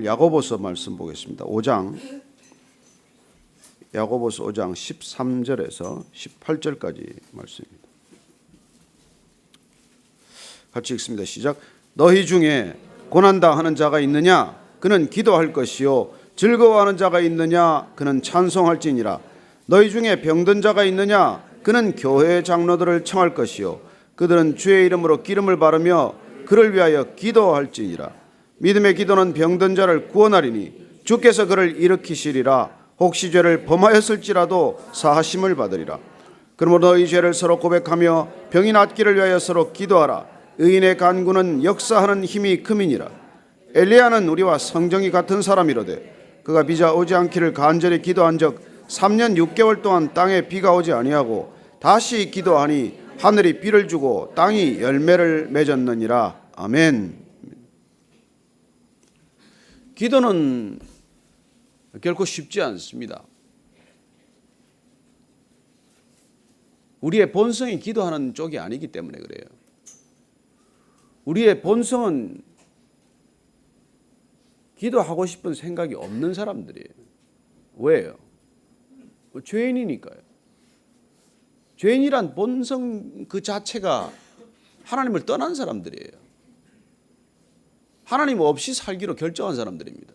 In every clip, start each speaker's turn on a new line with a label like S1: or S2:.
S1: 야고보서 말씀 보겠습니다. 5장, 야고보서 5장 13절에서 18절까지 말씀입니다. 같이 읽습니다. 시작. 너희 중에 고난당하는 자가 있느냐? 그는 기도할 것이요. 즐거워하는 자가 있느냐? 그는 찬송할지니라. 너희 중에 병든 자가 있느냐? 그는 교회 장로들을 청할 것이요. 그들은 주의 이름으로 기름을 바르며 그를 위하여 기도할지니라. 믿음의 기도는 병든 자를 구원하리니 주께서 그를 일으키시리라. 혹시 죄를 범하였을지라도 사하심을 받으리라. 그러므로 너희 죄를 서로 고백하며 병이 낫기를 위하여 서로 기도하라. 의인의 간구는 역사하는 힘이 큼이니라. 엘리야는 우리와 성정이 같은 사람이로되 그가 비가 오지 않기를 간절히 기도한 적 3년 6개월 동안 땅에 비가 오지 아니하고 다시 기도하니 하늘이 비를 주고 땅이 열매를 맺었느니라. 아멘. 기도는 결코 쉽지 않습니다. 우리의 본성이 기도하는 쪽이 아니기 때문에 그래요. 우리의 본성은 기도하고 싶은 생각이 없는 사람들이에요. 왜요? 죄인이니까요. 죄인이란 본성 그 자체가 하나님을 떠난 사람들이에요. 하나님 없이 살기로 결정한 사람들입니다.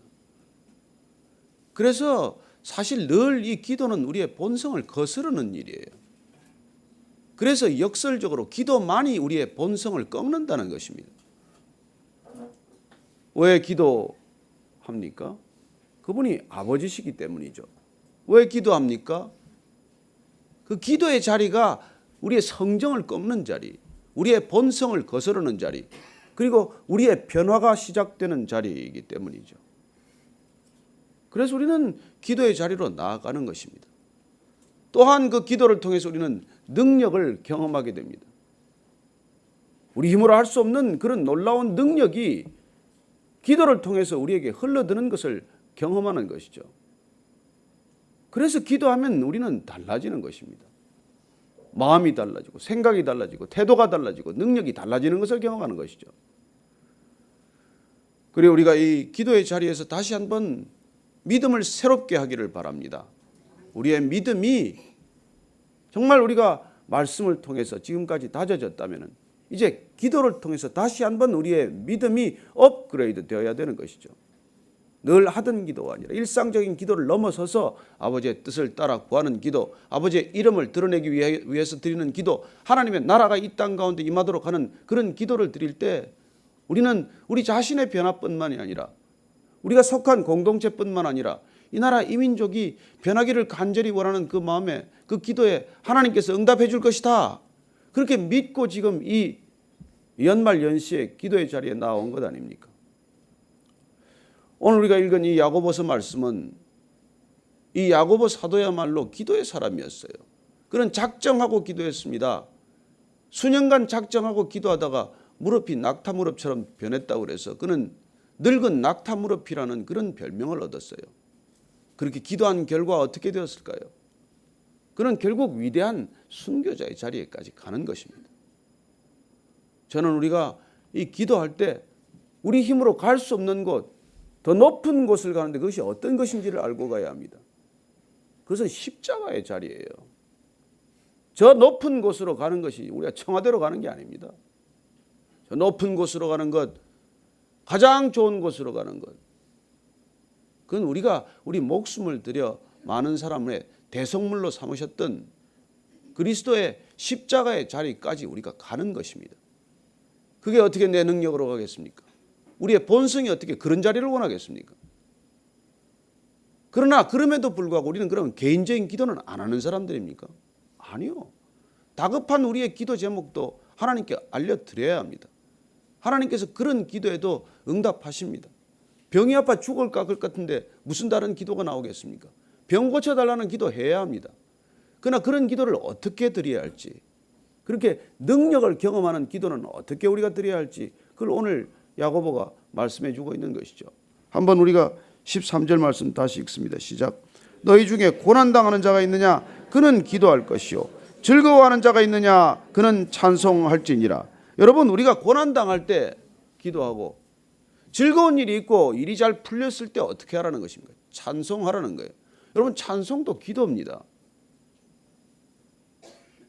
S1: 그래서 사실 늘 이 기도는 우리의 본성을 거스르는 일이에요. 그래서 역설적으로 기도만이 우리의 본성을 꺾는다는 것입니다. 왜 기도합니까? 그분이 아버지시기 때문이죠. 왜 기도합니까? 그 기도의 자리가 우리의 성정을 꺾는 자리, 우리의 본성을 거스르는 자리, 그리고 우리의 변화가 시작되는 자리이기 때문이죠. 그래서 우리는 기도의 자리로 나아가는 것입니다. 또한 그 기도를 통해서 우리는 능력을 경험하게 됩니다. 우리 힘으로 할 수 없는 그런 놀라운 능력이 기도를 통해서 우리에게 흘러드는 것을 경험하는 것이죠. 그래서 기도하면 우리는 달라지는 것입니다. 마음이 달라지고 생각이 달라지고 태도가 달라지고 능력이 달라지는 것을 경험하는 것이죠. 그리고 우리가 이 기도의 자리에서 다시 한번 믿음을 새롭게 하기를 바랍니다. 우리의 믿음이 정말 우리가 말씀을 통해서 지금까지 다져졌다면 이제 기도를 통해서 다시 한번 우리의 믿음이 업그레이드 되어야 되는 것이죠. 늘 하던 기도가 아니라 일상적인 기도를 넘어서서 아버지의 뜻을 따라 구하는 기도, 아버지의 이름을 드러내기 위해서 드리는 기도, 하나님의 나라가 이 땅 가운데 임하도록 하는 그런 기도를 드릴 때 우리는 우리 자신의 변화뿐만이 아니라 우리가 속한 공동체뿐만 아니라 이 나라 이민족이 변하기를 간절히 원하는 그 마음에 그 기도에 하나님께서 응답해 줄 것이다. 그렇게 믿고 지금 이 연말 연시에 기도의 자리에 나온 것 아닙니까? 오늘 우리가 읽은 이 야고보서 말씀은 이 야고보 사도야말로 기도의 사람이었어요. 그는 작정하고 기도했습니다. 수년간 작정하고 기도하다가 무릎이 낙타 무릎처럼 변했다고 그래서 그는 늙은 낙타 무릎이라는 그런 별명을 얻었어요. 그렇게 기도한 결과 어떻게 되었을까요? 그는 결국 위대한 순교자의 자리에까지 가는 것입니다. 저는 우리가 이 기도할 때 우리 힘으로 갈 수 없는 곳, 더 높은 곳을 가는데 그것이 어떤 것인지를 알고 가야 합니다. 그것은 십자가의 자리예요. 저 높은 곳으로 가는 것이 우리가 청와대로 가는 게 아닙니다. 저 높은 곳으로 가는 것, 가장 좋은 곳으로 가는 것, 그건 우리가 우리 목숨을 들여 많은 사람의 대속물로 삼으셨던 그리스도의 십자가의 자리까지 우리가 가는 것입니다. 그게 어떻게 내 능력으로 가겠습니까? 우리의 본성이 어떻게 그런 자리를 원하겠습니까? 그러나 그럼에도 불구하고 우리는 그러면 개인적인 기도는 안 하는 사람들입니까? 아니요. 다급한 우리의 기도 제목도 하나님께 알려드려야 합니다. 하나님께서 그런 기도에도 응답하십니다. 병이 아파 죽을 것 같은데 무슨 다른 기도가 나오겠습니까? 병 고쳐달라는 기도 해야 합니다. 그러나 그런 기도를 어떻게 드려야 할지, 그렇게 능력을 경험하는 기도는 어떻게 우리가 드려야 할지, 그걸 오늘 야고보가 말씀해 주고 있는 것이죠. 한번 우리가 13절 말씀 다시 읽습니다. 시작. 너희 중에 고난당하는 자가 있느냐? 그는 기도할 것이요. 즐거워하는 자가 있느냐? 그는 찬송할지니라. 여러분, 우리가 고난당할 때 기도하고 즐거운 일이 있고 일이 잘 풀렸을 때 어떻게 하라는 것입니까? 찬송하라는 거예요. 여러분, 찬송도 기도입니다.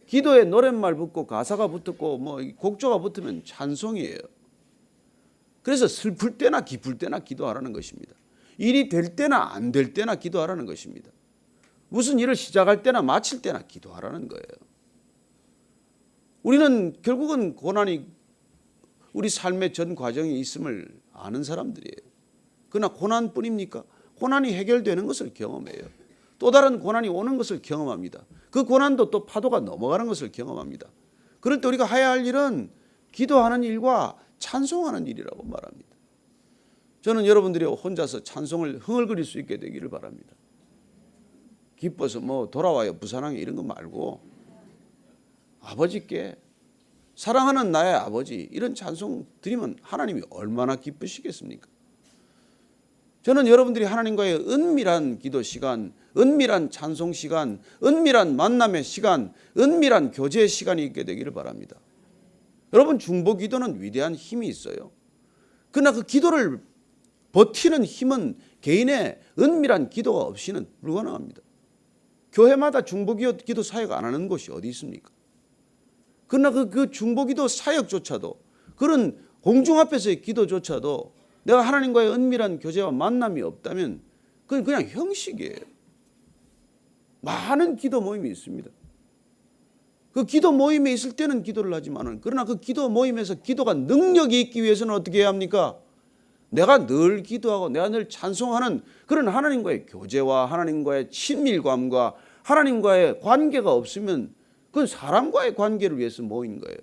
S1: 기도에 노랫말 붙고 가사가 붙고 뭐 곡조가 붙으면 찬송이에요. 그래서 슬플 때나 기쁠 때나 기도하라는 것입니다. 일이 될 때나 안 될 때나 기도하라는 것입니다. 무슨 일을 시작할 때나 마칠 때나 기도하라는 거예요. 우리는 결국은 고난이 우리 삶의 전 과정에 있음을 아는 사람들이에요. 그러나 고난뿐입니까? 고난이 해결되는 것을 경험해요. 또 다른 고난이 오는 것을 경험합니다. 그 고난도 또 파도가 넘어가는 것을 경험합니다. 그럴 때 우리가 해야 할 일은 기도하는 일과 찬송하는 일이라고 말합니다. 저는 여러분들이 혼자서 찬송을 흥얼거릴 수 있게 되기를 바랍니다. 기뻐서 뭐 돌아와요 부산항에 이런 거 말고 아버지께 사랑하는 나의 아버지 이런 찬송 드리면 하나님이 얼마나 기쁘시겠습니까? 저는 여러분들이 하나님과의 은밀한 기도 시간, 은밀한 찬송 시간, 은밀한 만남의 시간, 은밀한 교제의 시간이 있게 되기를 바랍니다. 여러분, 중보 기도는 위대한 힘이 있어요. 그러나 그 기도를 버티는 힘은 개인의 은밀한 기도가 없이는 불가능합니다. 교회마다 중보 기도 사역 안 하는 곳이 어디 있습니까? 그러나 그 중보 기도 사역조차도, 그런 공중 앞에서의 기도조차도 내가 하나님과의 은밀한 교제와 만남이 없다면 그건 그냥 형식이에요. 많은 기도 모임이 있습니다. 그 기도 모임에 있을 때는 기도를 하지만은, 그러나 그 기도 모임에서 기도가 능력이 있기 위해서는 어떻게 해야 합니까? 내가 늘 기도하고 내가 늘 찬송하는 그런 하나님과의 교제와 하나님과의 친밀감과 하나님과의 관계가 없으면 그건 사람과의 관계를 위해서 모인 거예요.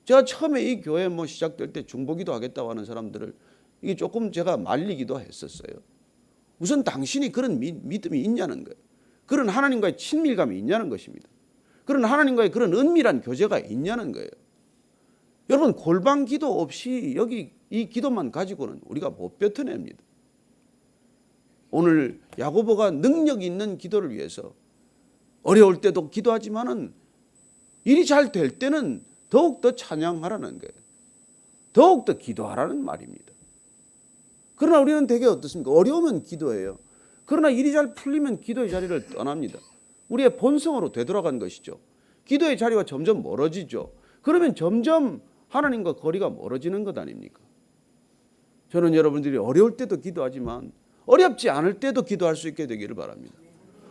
S1: 제가 처음에 이 교회 시작될 때 중보기도 하겠다고 하는 사람들을 이게 조금 제가 말리기도 했었어요. 우선 당신이 그런 믿음이 있냐는 거예요. 그런 하나님과의 친밀감이 있냐는 것입니다. 그런 하나님과의 그런 은밀한 교제가 있냐는 거예요. 여러분, 골방 기도 없이 여기 이 기도만 가지고는 우리가 못 뱉어냅니다. 오늘 야고보가 능력 있는 기도를 위해서 어려울 때도 기도하지만은 일이 잘 될 때는 더욱더 찬양하라는 거예요. 더욱더 기도하라는 말입니다. 그러나 우리는 되게 어떻습니까? 어려우면 기도해요. 그러나 일이 잘 풀리면 기도의 자리를 떠납니다. 우리의 본성으로 되돌아간 것이죠. 기도의 자리가 점점 멀어지죠. 그러면 점점 하나님과 거리가 멀어지는 것 아닙니까? 저는 여러분들이 어려울 때도 기도하지만 어렵지 않을 때도 기도할 수 있게 되기를 바랍니다.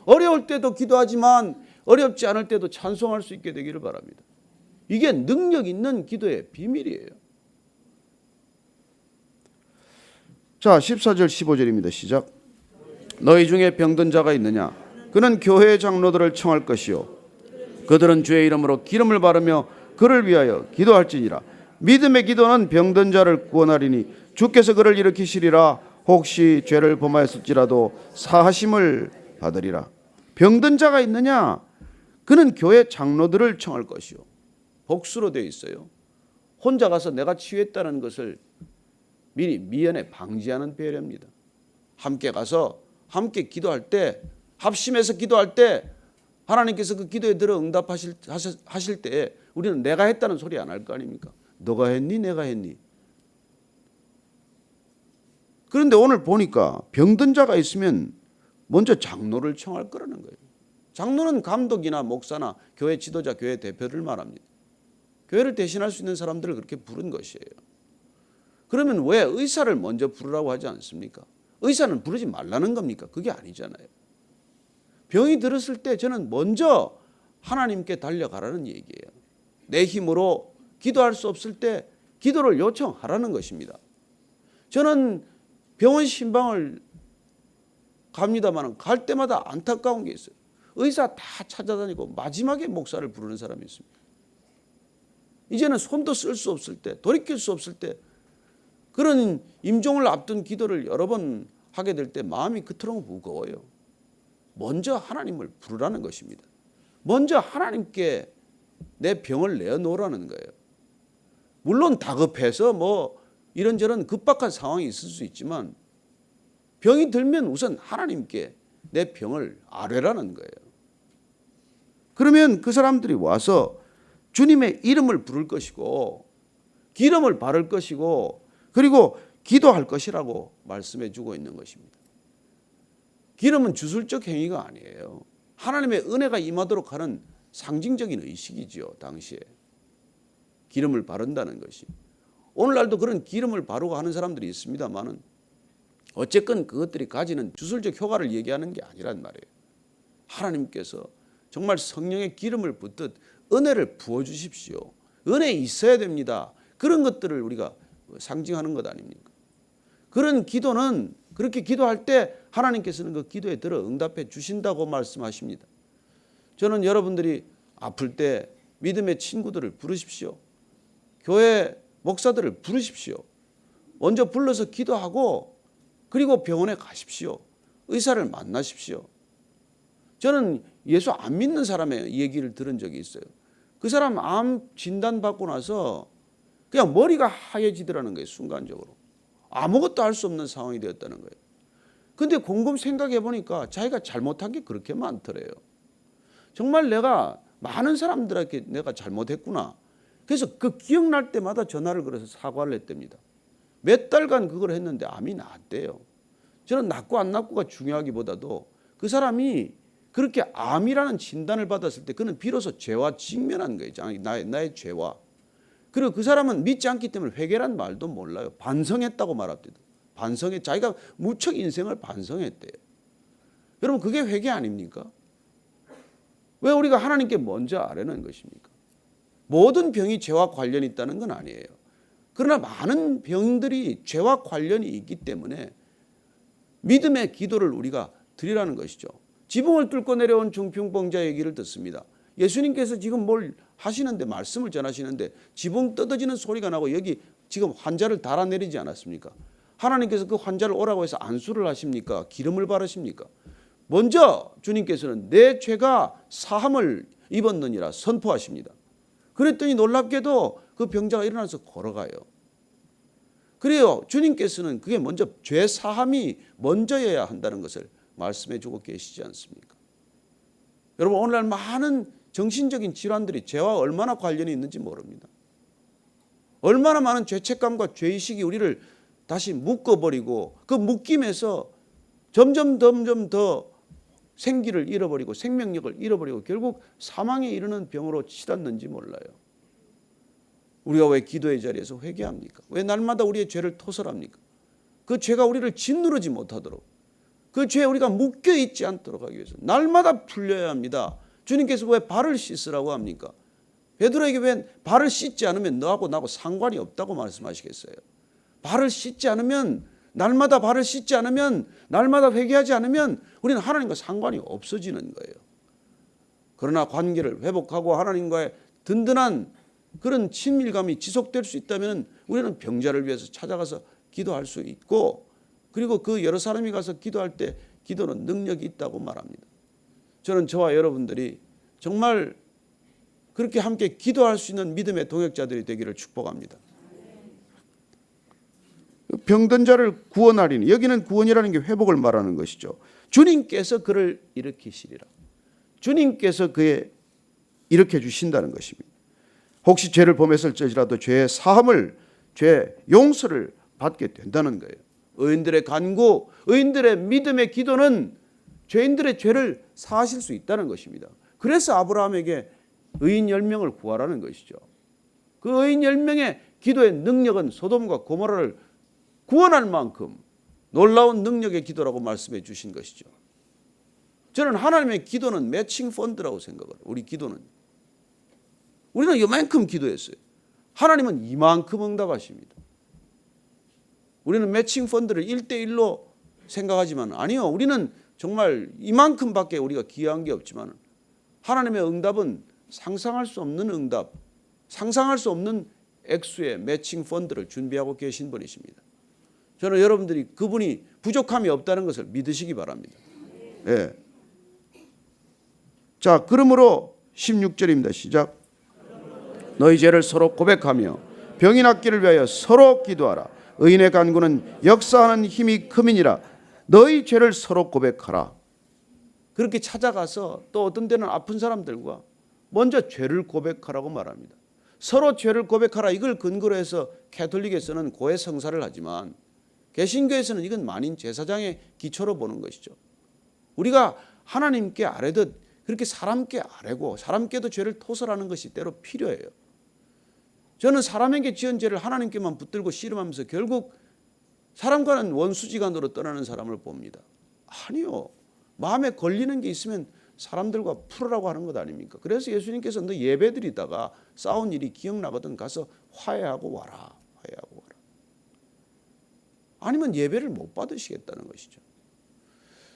S1: 어려울 때도 기도하지만 어렵지 않을 때도 찬송할 수 있게 되기를 바랍니다. 이게 능력 있는 기도의 비밀이에요. 자, 14절 15절입니다. 시작. 너희 중에 병든 자가 있느냐? 그는 교회의 장로들을 청할 것이요 그들은 주의 이름으로 기름을 바르며 그를 위하여 기도할지니라. 믿음의 기도는 병든 자를 구원하리니 주께서 그를 일으키시리라. 혹시 죄를 범하였을지라도 사하심을 받으리라. 병든 자가 있느냐? 그는 교회 장로들을 청할 것이요. 복수로 되어 있어요. 혼자 가서 내가 치유했다는 것을 미리 미연에 방지하는 배려입니다. 함께 가서 함께 기도할 때, 합심해서 기도할 때 하나님께서 그 기도에 들어 응답하실 때 우리는 내가 했다는 소리 안 할 거 아닙니까? 너가 했니? 내가 했니? 그런데 오늘 보니까 병든 자가 있으면 먼저 장로를 청할 거라는 거예요. 장로는 감독이나 목사나 교회 지도자, 교회 대표를 말합니다. 교회를 대신할 수 있는 사람들을 그렇게 부른 것이에요. 그러면 왜 의사를 먼저 부르라고 하지 않습니까? 의사는 부르지 말라는 겁니까? 그게 아니잖아요. 병이 들었을 때 저는 먼저 하나님께 달려가라는 얘기예요. 내 힘으로 기도할 수 없을 때 기도를 요청하라는 것입니다. 저는 병원 신방을 갑니다만 갈 때마다 안타까운 게 있어요. 의사 다 찾아다니고 마지막에 목사를 부르는 사람이 있습니다. 이제는 손도 쓸 수 없을 때, 돌이킬 수 없을 때, 그런 임종을 앞둔 기도를 여러 번 하게 될 때 마음이 그토록 무거워요. 먼저 하나님을 부르라는 것입니다. 먼저 하나님께 내 병을 내어놓으라는 거예요. 물론 다급해서 이런저런 급박한 상황이 있을 수 있지만 병이 들면 우선 하나님께 내 병을 아뢰라는 거예요. 그러면 그 사람들이 와서 주님의 이름을 부를 것이고 기름을 바를 것이고 그리고 기도할 것이라고 말씀해 주고 있는 것입니다. 기름은 주술적 행위가 아니에요. 하나님의 은혜가 임하도록 하는 상징적인 의식이지요. 당시에 기름을 바른다는 것이. 오늘날도 그런 기름을 바르고 하는 사람들이 있습니다만은 어쨌건 그것들이 가지는 주술적 효과를 얘기하는 게 아니란 말이에요. 하나님께서 정말 성령의 기름을 붓듯 은혜를 부어주십시오. 은혜 있어야 됩니다. 그런 것들을 우리가 상징하는 것 아닙니까? 그런 기도는 그렇게 기도할 때 하나님께서는 그 기도에 들어 응답해 주신다고 말씀하십니다. 저는 여러분들이 아플 때 믿음의 친구들을 부르십시오. 교회 목사들을 부르십시오. 먼저 불러서 기도하고 그리고 병원에 가십시오. 의사를 만나십시오. 저는 예수 안 믿는 사람의 얘기를 들은 적이 있어요. 그 사람 암 진단 받고 나서 그냥 머리가 하얘지더라는 거예요. 순간적으로. 아무것도 할 수 없는 상황이 되었다는 거예요. 근데 곰곰 생각해 보니까 자기가 잘못한 게 그렇게 많더래요. 정말 내가 많은 사람들에게 내가 잘못했구나. 그래서 그 기억날 때마다 전화를 걸어서 사과를 했답니다. 몇 달간 그걸 했는데 암이 나았대요. 저는 낫고 안 낫고가 중요하기보다도 그 사람이 그렇게 암이라는 진단을 받았을 때 그는 비로소 죄와 직면한 거예요. 나의 죄와. 그리고 그 사람은 믿지 않기 때문에 회개란 말도 몰라요. 반성했다고 말합니다. 반성해. 자기가 무척 인생을 반성했대요. 여러분 그게 회개 아닙니까? 왜 우리가 하나님께 먼저 아뢰는 것입니까? 모든 병이 죄와 관련이 있다는 건 아니에요. 그러나 많은 병들이 죄와 관련이 있기 때문에 믿음의 기도를 우리가 드리라는 것이죠. 지붕을 뚫고 내려온 중풍병자 얘기를 듣습니다. 예수님께서 지금 뭘 하시는데 말씀을 전하시는데 지붕 뜯어지는 소리가 나고 여기 지금 환자를 달아내리지 않았습니까? 하나님께서 그 환자를 오라고 해서 안수를 하십니까? 기름을 바르십니까? 먼저 주님께서는 내 죄가 사함을 입었느니라 선포하십니다. 그랬더니 놀랍게도 그 병자가 일어나서 걸어가요. 그래요. 주님께서는 그게 먼저 죄 사함이 먼저여야 한다는 것을 말씀해 주고 계시지 않습니까? 여러분 오늘날 많은 정신적인 질환들이 죄와 얼마나 관련이 있는지 모릅니다. 얼마나 많은 죄책감과 죄의식이 우리를 다시 묶어버리고 그 묶임에서 점점 더 생기를 잃어버리고 생명력을 잃어버리고 결국 사망에 이르는 병으로 치닫는지 몰라요. 우리가 왜 기도의 자리에서 회개합니까? 왜 날마다 우리의 죄를 토설합니까? 그 죄가 우리를 짓누르지 못하도록 그 죄에 우리가 묶여있지 않도록 하기 위해서 날마다 풀려야 합니다. 주님께서 왜 발을 씻으라고 합니까? 베드로에게 왜 발을 씻지 않으면 너하고 나하고 상관이 없다고 말씀하시겠어요? 발을 씻지 않으면 날마다 발을 씻지 않으면 날마다 회개하지 않으면 우리는 하나님과 상관이 없어지는 거예요. 그러나 관계를 회복하고 하나님과의 든든한 그런 친밀감이 지속될 수 있다면 우리는 병자를 위해서 찾아가서 기도할 수 있고 그리고 그 여러 사람이 가서 기도할 때 기도는 능력이 있다고 말합니다. 저는 저와 여러분들이 정말 그렇게 함께 기도할 수 있는 믿음의 동역자들이 되기를 축복합니다. 병든 자를 구원하리니 여기는 구원이라는 게 회복을 말하는 것이죠. 주님께서 그를 일으키시리라. 주님께서 그에 일으켜 주신다는 것입니다. 혹시 죄를 범했을지라도 죄의 사함을 죄 용서를 받게 된다는 거예요. 의인들의 간구, 의인들의 믿음의 기도는 죄인들의 죄를 사하실 수 있다는 것입니다. 그래서 아브라함에게 의인 10명을 구하라는 것이죠. 그 의인 10명의 기도의 능력은 소돔과 고모라를 구원할 만큼 놀라운 능력의 기도라고 말씀해 주신 것이죠. 저는 하나님의 기도는 매칭 펀드라고 생각을 해요. 우리 기도는. 우리는 이만큼 기도했어요. 하나님은 이만큼 응답하십니다. 우리는 매칭 펀드를 1대1로 생각하지만 아니요. 우리는 정말 이만큼밖에 우리가 기여한 게 없지만 하나님의 응답은 상상할 수 없는 응답, 상상할 수 없는 액수의 매칭 펀드를 준비하고 계신 분이십니다. 저는 여러분들이 그분이 부족함이 없다는 것을 믿으시기 바랍니다. 예. 자, 그러므로 16절입니다. 시작. 너희 죄를 서로 고백하며 병이 낫기를 위하여 서로 기도하라. 의인의 간구는 역사하는 힘이 큼이니라. 너희 죄를 서로 고백하라. 그렇게 찾아가서 또 어떤 때는 아픈 사람들과 먼저 죄를 고백하라고 말합니다. 서로 죄를 고백하라. 이걸 근거로 해서 캐톨릭에서는 고해 성사를 하지만 개신교에서는 이건 만인 제사장의 기초로 보는 것이죠. 우리가 하나님께 아뢰듯 그렇게 사람께 아뢰고 사람께도 죄를 토설하는 것이 때로 필요해요. 저는 사람에게 지은 죄를 하나님께만 붙들고 씨름하면서 결국 사람과는 원수지간으로 떠나는 사람을 봅니다. 아니요. 마음에 걸리는 게 있으면 사람들과 풀으라고 하는 것 아닙니까? 그래서 예수님께서 너 예배드리다가 싸운 일이 기억나거든 가서 화해하고 와라. 화해하고 와라. 아니면 예배를 못 받으시겠다는 것이죠.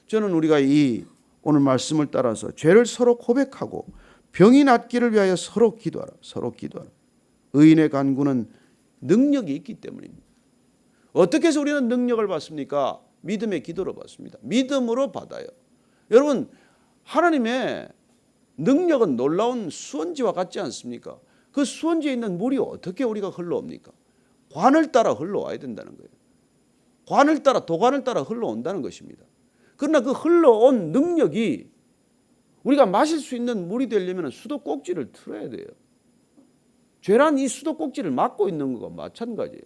S1: 저는 우리가 이 오늘 말씀을 따라서 죄를 서로 고백하고 병이 낫기를 위하여 서로 기도하라. 서로 기도하라. 의인의 간구는 능력이 있기 때문입니다. 어떻게 해서 우리는 능력을 받습니까? 믿음의 기도로 받습니다. 믿음으로 받아요. 여러분, 하나님의 능력은 놀라운 수원지와 같지 않습니까? 그 수원지에 있는 물이 어떻게 우리가 흘러옵니까? 관을 따라 흘러와야 된다는 거예요. 관을 따라 도관을 따라 흘러온다는 것입니다. 그러나 그 흘러온 능력이 우리가 마실 수 있는 물이 되려면 수도꼭지를 틀어야 돼요. 죄란 이 수도꼭지를 막고 있는 것과 마찬가지예요.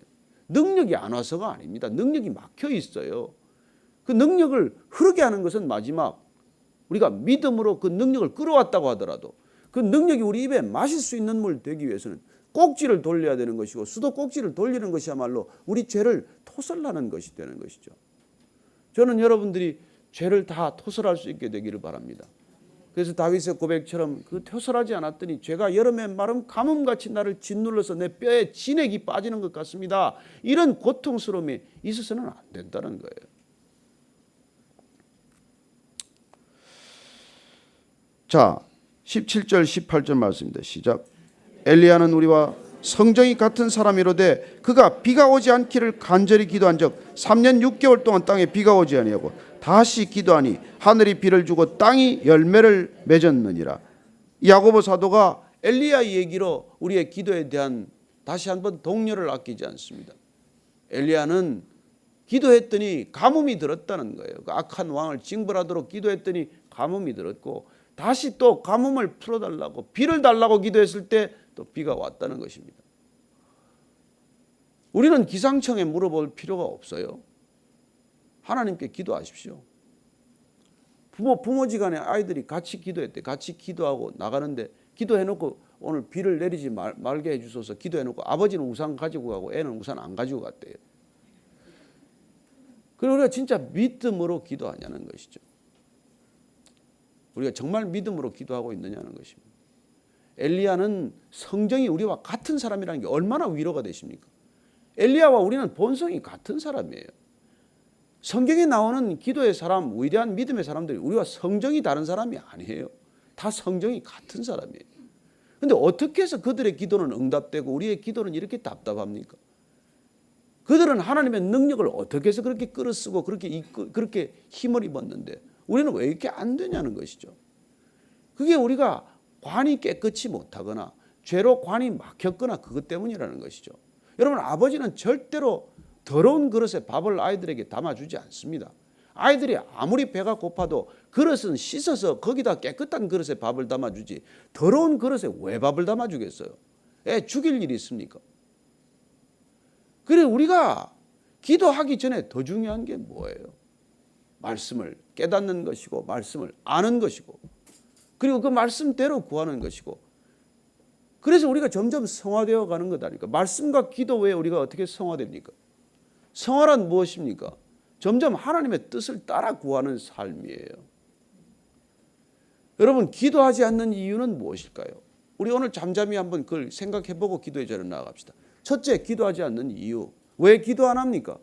S1: 능력이 안 와서가 아닙니다. 능력이 막혀 있어요. 그 능력을 흐르게 하는 것은 마지막 우리가 믿음으로 그 능력을 끌어왔다고 하더라도 그 능력이 우리 입에 마실 수 있는 물 되기 위해서는 꼭지를 돌려야 되는 것이고 수도꼭지를 돌리는 것이야말로 우리 죄를 토설하는 것이 되는 것이죠. 저는 여러분들이 죄를 다 토설할 수 있게 되기를 바랍니다. 그래서 다윗의 고백처럼 그 토설하지 않았더니 죄가 여름에 마른 가뭄같이 나를 짓눌러서 내 뼈에 진액이 빠지는 것 같습니다. 이런 고통스러움이 있어서는 안 된다는 거예요. 자, 17절 18절 말씀입니다. 시작. 엘리야는 우리와 성정이 같은 사람이로되 그가 비가 오지 않기를 간절히 기도한 적 3년 6개월 동안 땅에 비가 오지 아니하고 다시 기도하니 하늘이 비를 주고 땅이 열매를 맺었느니라. 야고보 사도가 엘리야 얘기로 우리의 기도에 대한 다시 한번 동료를 아끼지 않습니다. 엘리야는 기도했더니 가뭄이 들었다는 거예요. 그 악한 왕을 징벌하도록 기도했더니 가뭄이 들었고 다시 또 가뭄을 풀어달라고 비를 달라고 기도했을 때 또 비가 왔다는 것입니다. 우리는 기상청에 물어볼 필요가 없어요. 하나님께 기도하십시오. 부모지간에 아이들이 같이 기도했대. 같이 기도하고 나가는데 기도해놓고 오늘 비를 내리지 말게 해주소서 기도해놓고 아버지는 우산 가지고 가고 애는 우산 안 가지고 갔대요. 그리고 우리가 진짜 믿음으로 기도하냐는 것이죠. 우리가 정말 믿음으로 기도하고 있느냐는 것입니다. 엘리야는 성정이 우리와 같은 사람이라는 게 얼마나 위로가 되십니까? 엘리야와 우리는 본성이 같은 사람이에요. 성경에 나오는 기도의 사람, 위대한 믿음의 사람들이 우리와 성정이 다른 사람이 아니에요. 다 성정이 같은 사람이에요. 그런데 어떻게 해서 그들의 기도는 응답되고 우리의 기도는 이렇게 답답합니까? 그들은 하나님의 능력을 어떻게 해서 그렇게 끌어쓰고 그렇게 힘을 입었는데 우리는 왜 이렇게 안 되냐는 것이죠. 그게 우리가 관이 깨끗이 못하거나 죄로 관이 막혔거나 그것 때문이라는 것이죠. 여러분, 아버지는 절대로 더러운 그릇에 밥을 아이들에게 담아주지 않습니다. 아이들이 아무리 배가 고파도 그릇은 씻어서 거기다 깨끗한 그릇에 밥을 담아주지 더러운 그릇에 왜 밥을 담아주겠어요? 애 죽일 일이 있습니까? 그래 우리가 기도하기 전에 더 중요한 게 뭐예요? 말씀을 깨닫는 것이고 말씀을 아는 것이고 그리고 그 말씀대로 구하는 것이고 그래서 우리가 점점 성화되어 가는 것 아닙니까? 말씀과 기도 외에 우리가 어떻게 성화됩니까? 성화란 무엇입니까? 점점 하나님의 뜻을 따라 구하는 삶이에요. 여러분, 기도하지 않는 이유는 무엇일까요? 우리 오늘 잠잠히 한번 그걸 생각해보고 기도의 자리로 나아갑시다. 첫째, 기도하지 않는 이유. 왜 기도 안 합니까?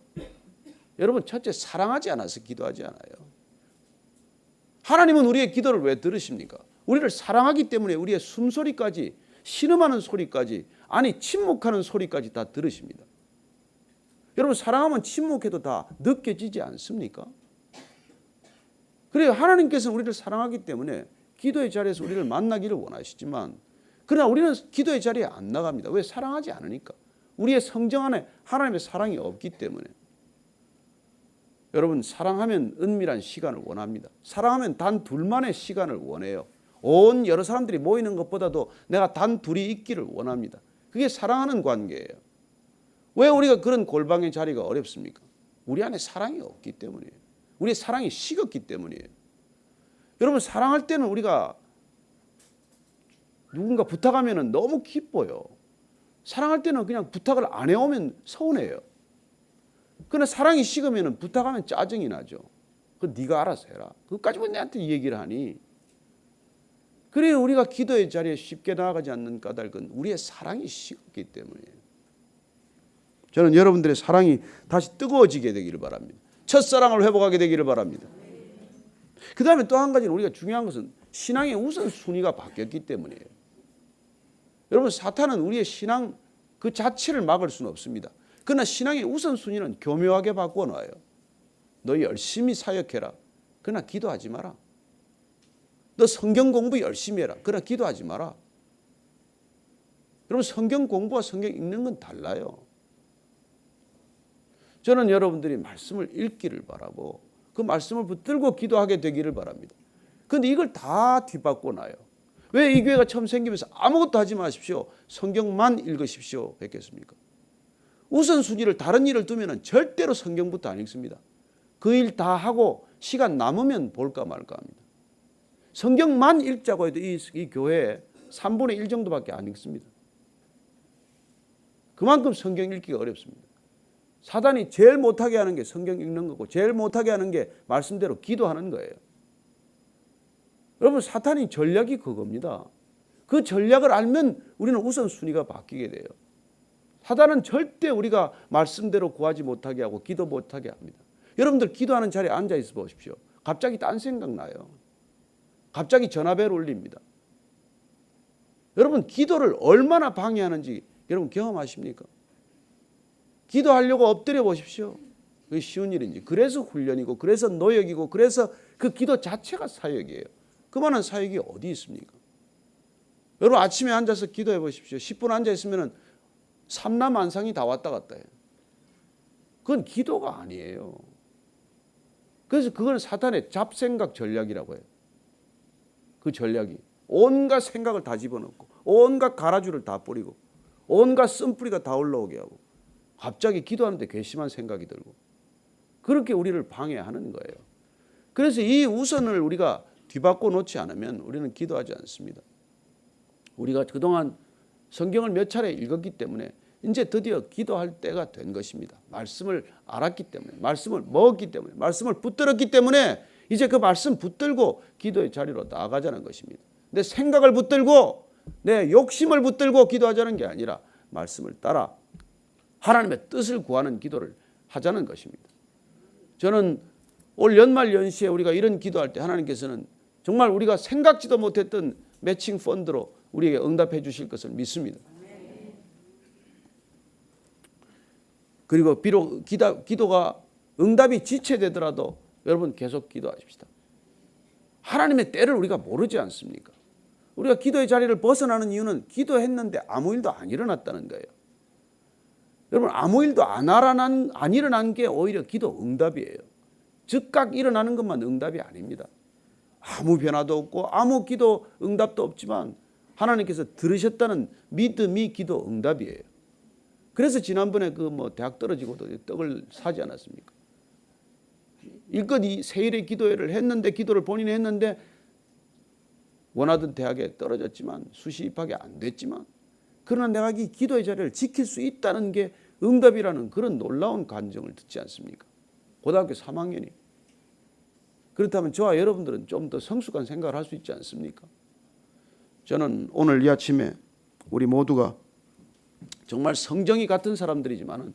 S1: 여러분, 첫째, 사랑하지 않아서 기도하지 않아요. 하나님은 우리의 기도를 왜 들으십니까? 우리를 사랑하기 때문에 우리의 숨소리까지, 신음하는 소리까지, 아니 침묵하는 소리까지 다 들으십니다. 여러분, 사랑하면 침묵해도 다 느껴지지 않습니까? 그래요. 하나님께서는 우리를 사랑하기 때문에 기도의 자리에서 우리를 만나기를 원하시지만 그러나 우리는 기도의 자리에 안 나갑니다. 왜? 사랑하지 않으니까. 우리의 성정 안에 하나님의 사랑이 없기 때문에. 여러분, 사랑하면 은밀한 시간을 원합니다. 사랑하면 단 둘만의 시간을 원해요. 온 여러 사람들이 모이는 것보다도 내가 단 둘이 있기를 원합니다. 그게 사랑하는 관계예요. 왜 우리가 그런 골방의 자리가 어렵습니까? 우리 안에 사랑이 없기 때문이에요. 우리의 사랑이 식었기 때문이에요. 여러분, 사랑할 때는 우리가 누군가 부탁하면 너무 기뻐요. 사랑할 때는 그냥 부탁을 안 해오면 서운해요. 그러나 사랑이 식으면 부탁하면 짜증이 나죠. 그 네가 알아서 해라. 그거 가지고 내한테 얘기를 하니. 그래요, 우리가 기도의 자리에 쉽게 나아가지 않는 까닭은 우리의 사랑이 식었기 때문이에요. 저는 여러분들의 사랑이 다시 뜨거워지게 되기를 바랍니다. 첫사랑을 회복하게 되기를 바랍니다. 그 다음에 또 한 가지는 우리가 중요한 것은 신앙의 우선순위가 바뀌었기 때문이에요. 여러분, 사탄은 우리의 신앙 그 자체를 막을 수는 없습니다. 그러나 신앙의 우선순위는 교묘하게 바꿔놔요. 너 열심히 사역해라. 그러나 기도하지 마라. 너 성경 공부 열심히 해라. 그러나 기도하지 마라. 여러분, 성경 공부와 성경 읽는 건 달라요. 저는 여러분들이 말씀을 읽기를 바라고 그 말씀을 붙들고 기도하게 되기를 바랍니다. 그런데 이걸 다 뒤바꿔 놔요. 왜 이 교회가 처음 생기면서 아무것도 하지 마십시오, 성경만 읽으십시오 했겠습니까? 우선순위를 다른 일을 두면 절대로 성경부터 안 읽습니다. 그 일 다 하고 시간 남으면 볼까 말까 합니다. 성경만 읽자고 해도 이 교회에 3분의 1 정도밖에 안 읽습니다. 그만큼 성경 읽기가 어렵습니다. 사단이 제일 못하게 하는 게 성경 읽는 거고 제일 못하게 하는 게 말씀대로 기도하는 거예요. 여러분, 사탄이 전략이 그겁니다. 그 전략을 알면 우리는 우선순위가 바뀌게 돼요. 사단은 절대 우리가 말씀대로 구하지 못하게 하고 기도 못하게 합니다. 여러분들 기도하는 자리에 앉아 있어 보십시오. 갑자기 딴 생각 나요. 갑자기 전화벨 울립니다. 여러분, 기도를 얼마나 방해하는지 여러분 경험하십니까? 기도하려고 엎드려 보십시오. 그게 쉬운 일인지. 그래서 훈련이고 그래서 노역이고 그래서 그 기도 자체가 사역이에요. 그만한 사역이 어디 있습니까? 여러분, 아침에 앉아서 기도해 보십시오. 10분 앉아 있으면 삼라만상이 다 왔다 갔다 해요. 그건 기도가 아니에요. 그래서 그건 사탄의 잡생각 전략이라고 해요. 그 전략이 온갖 생각을 다 집어넣고 온갖 가라주를 다 뿌리고 온갖 쓴뿌리가 다 올라오게 하고 갑자기 기도하는데 괘씸한 생각이 들고 그렇게 우리를 방해하는 거예요. 그래서 이 우선을 우리가 뒤바꿔 놓지 않으면 우리는 기도하지 않습니다. 우리가 그동안 성경을 몇 차례 읽었기 때문에 이제 드디어 기도할 때가 된 것입니다. 말씀을 알았기 때문에, 말씀을 먹었기 때문에, 말씀을 붙들었기 때문에 이제 그 말씀 붙들고 기도의 자리로 나아가자는 것입니다. 내 생각을 붙들고 내 욕심을 붙들고 기도하자는 게 아니라 말씀을 따라 하나님의 뜻을 구하는 기도를 하자는 것입니다. 저는 올 연말 연시에 우리가 이런 기도할 때 하나님께서는 정말 우리가 생각지도 못했던 매칭 펀드로 우리에게 응답해 주실 것을 믿습니다. 그리고 비록 기도가 응답이 지체되더라도 여러분 계속 기도하십시다. 하나님의 때를 우리가 모르지 않습니까? 우리가 기도의 자리를 벗어나는 이유는 기도했는데 아무 일도 안 일어났다는 거예요. 여러분, 아무 일도 안 일어난 게 오히려 기도 응답이에요. 즉각 일어나는 것만 응답이 아닙니다. 아무 변화도 없고 아무 기도 응답도 없지만 하나님께서 들으셨다는 믿음이 기도 응답이에요. 그래서 지난번에 대학 떨어지고도 떡을 사지 않았습니까? 일껏 이 세일의 기도회를 했는데 기도를 본인이 했는데 원하던 대학에 떨어졌지만 수시 입학이 안 됐지만 그러나 내가 이 기도의 자리를 지킬 수 있다는 게 응답이라는 그런 놀라운 간증을 듣지 않습니까? 고등학교 3학년이. 그렇다면 저와 여러분들은 좀 더 성숙한 생각을 할 수 있지 않습니까? 저는 오늘 이 아침에 우리 모두가 정말 성정이 같은 사람들이지만은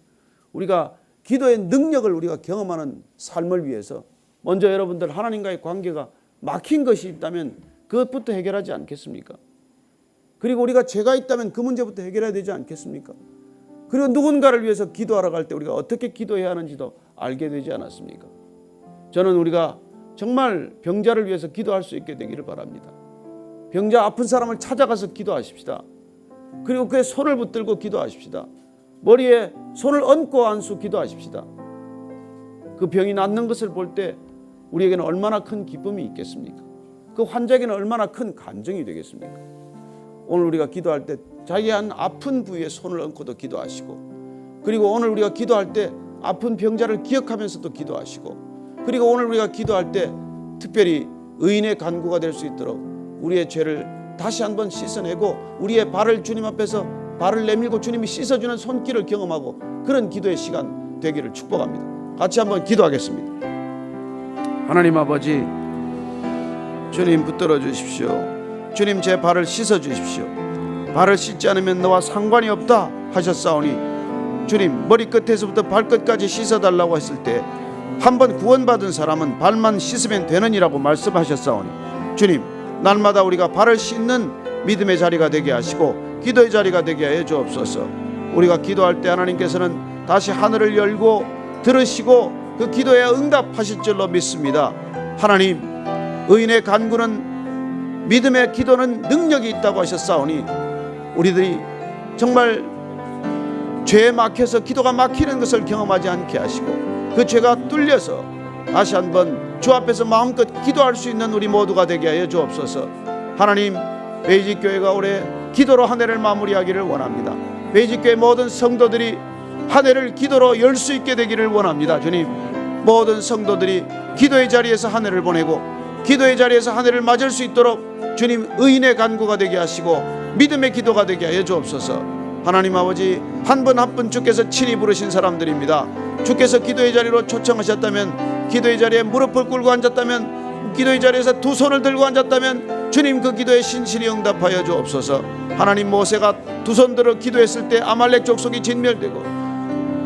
S1: 우리가 기도의 능력을 우리가 경험하는 삶을 위해서 먼저 여러분들 하나님과의 관계가 막힌 것이 있다면 그것부터 해결하지 않겠습니까? 그리고 우리가 죄가 있다면 그 문제부터 해결해야 되지 않겠습니까? 그리고 누군가를 위해서 기도하러 갈 때 우리가 어떻게 기도해야 하는지도 알게 되지 않았습니까? 저는 우리가 정말 병자를 위해서 기도할 수 있게 되기를 바랍니다. 병자 아픈 사람을 찾아가서 기도하십시다. 그리고 그의 손을 붙들고 기도하십시다. 머리에 손을 얹고 안수 기도하십시다. 그 병이 낫는 것을 볼 때 우리에게는 얼마나 큰 기쁨이 있겠습니까? 그 환자에게는 얼마나 큰 간증이 되겠습니까? 오늘 우리가 기도할 때 자기 한 아픈 부위에 손을 얹고도 기도하시고 그리고 오늘 우리가 기도할 때 아픈 병자를 기억하면서도 기도하시고, 그리고 오늘 우리가 기도할 때 특별히 의인의 간구가 될 수 있도록 우리의 죄를 다시 한번 씻어내고 우리의 발을 주님 앞에서 발을 내밀고 주님이 씻어주는 손길을 경험하고 그런 기도의 시간 되기를 축복합니다. 같이 한번 기도하겠습니다. 하나님 아버지, 주님 붙들어 주십시오. 주님 제 발을 씻어 주십시오. 발을 씻지 않으면 너와 상관이 없다 하셨사오니, 주님 머리끝에서부터 발끝까지 씻어달라고 했을 때 한번 구원받은 사람은 발만 씻으면 되느니라고 말씀하셨사오니, 주님 날마다 우리가 발을 씻는 믿음의 자리가 되게 하시고 기도의 자리가 되게 하여 주옵소서. 우리가 기도할 때 하나님께서는 다시 하늘을 열고 들으시고 그 기도에 응답하실 줄로 믿습니다. 하나님, 의인의 간구는, 믿음의 기도는 능력이 있다고 하셨사오니, 우리들이 정말 죄에 막혀서 기도가 막히는 것을 경험하지 않게 하시고 그 죄가 뚫려서 다시 한번 주 앞에서 마음껏 기도할 수 있는 우리 모두가 되게 하여 주옵소서. 하나님, 베이직교회가 올해 기도로 한 해를 마무리하기를 원합니다. 베이직교회 모든 성도들이 한 해를 기도로 열 수 있게 되기를 원합니다. 주님, 모든 성도들이 기도의 자리에서 한 해를 보내고 기도의 자리에서 한 해를 맞을 수 있도록 주님 의인의 간구가 되게 하시고 믿음의 기도가 되게 하여 주옵소서. 하나님 아버지, 한 분 한 분 주께서 친히 부르신 사람들입니다. 주께서 기도의 자리로 초청하셨다면, 기도의 자리에 무릎을 꿇고 앉았다면, 기도의 자리에서 두 손을 들고 앉았다면 주님 그 기도에 신실히 응답하여 주옵소서. 하나님, 모세가 두 손 들어 기도했을 때 아말렉 족속이 진멸되고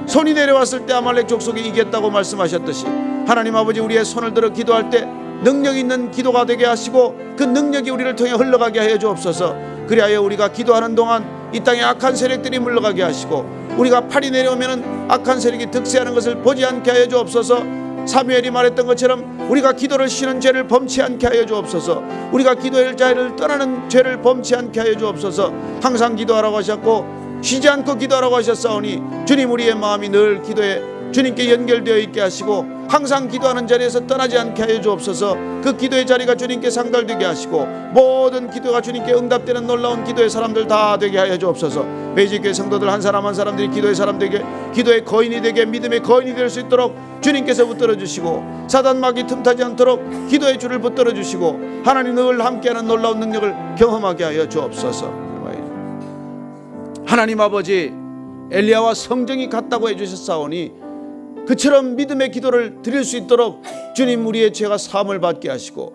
S1: 손이 내려왔을 때 아말렉 족속이 이겼다고 말씀하셨듯이, 하나님 아버지, 우리의 손을 들어 기도할 때 능력 있는 기도가 되게 하시고 그 능력이 우리를 통해 흘러가게 하여 주옵소서. 그리하여 우리가 기도하는 동안 이 땅에 악한 세력들이 물러가게 하시고 우리가 팔이 내려오면 악한 세력이 득세하는 것을 보지 않게 하여 주옵소서. 사무엘이 말했던 것처럼 우리가 기도를 쉬는 죄를 범치 않게 하여 주옵소서. 우리가 기도의 자리를 떠나는 죄를 범치 않게 하여 주옵소서. 항상 기도하라고 하셨고 쉬지 않고 기도하라고 하셨사오니, 주님 우리의 마음이 늘 기도에 주님께 연결되어 있게 하시고 항상 기도하는 자리에서 떠나지 않게 하여 주옵소서. 그 기도의 자리가 주님께 상달되게 하시고 모든 기도가 주님께 응답되는 놀라운 기도의 사람들 다 되게 하여 주옵소서. 베이직교회 성도들 한 사람 한 사람들이 기도의 사람 되게, 기도의 거인이 되게, 믿음의 거인이 될 수 있도록 주님께서 붙들어 주시고 사단 마귀 틈타지 않도록 기도의 줄을 붙들어 주시고 하나님 늘 함께하는 놀라운 능력을 경험하게 하여 주옵소서. 하나님 아버지, 엘리야와 성정이 같다고 해주셨사오니 그처럼 믿음의 기도를 드릴 수 있도록 주님 우리의 죄가 사함을 받게 하시고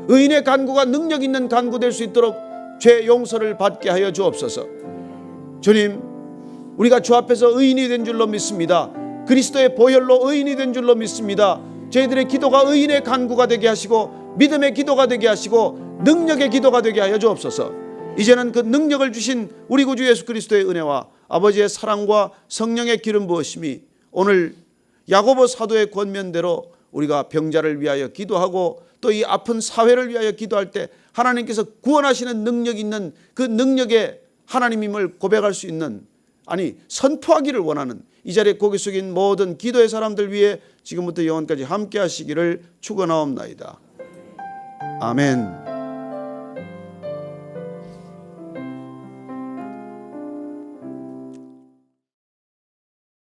S1: 의인의 간구가 능력 있는 간구 될 수 있도록 죄 용서를 받게 하여 주옵소서. 주님, 우리가 주 앞에서 의인이 된 줄로 믿습니다. 그리스도의 보혈로 의인이 된 줄로 믿습니다. 저희들의 기도가 의인의 간구가 되게 하시고 믿음의 기도가 되게 하시고 능력의 기도가 되게 하여 주옵소서. 이제는 그 능력을 주신 우리 구주 예수 그리스도의 은혜와 아버지의 사랑과 성령의 기름 부으심이 오늘 야고보 사도의 권면대로 우리가 병자를 위하여 기도하고 또 이 아픈 사회를 위하여 기도할 때 하나님께서 구원하시는 능력 있는 그 능력의 하나님임을 고백할 수 있는, 아니 선포하기를 원하는 이 자리에 고개 숙인 모든 기도의 사람들 위해 지금부터 영원까지 함께 하시기를 축원하옵나이다. 아멘.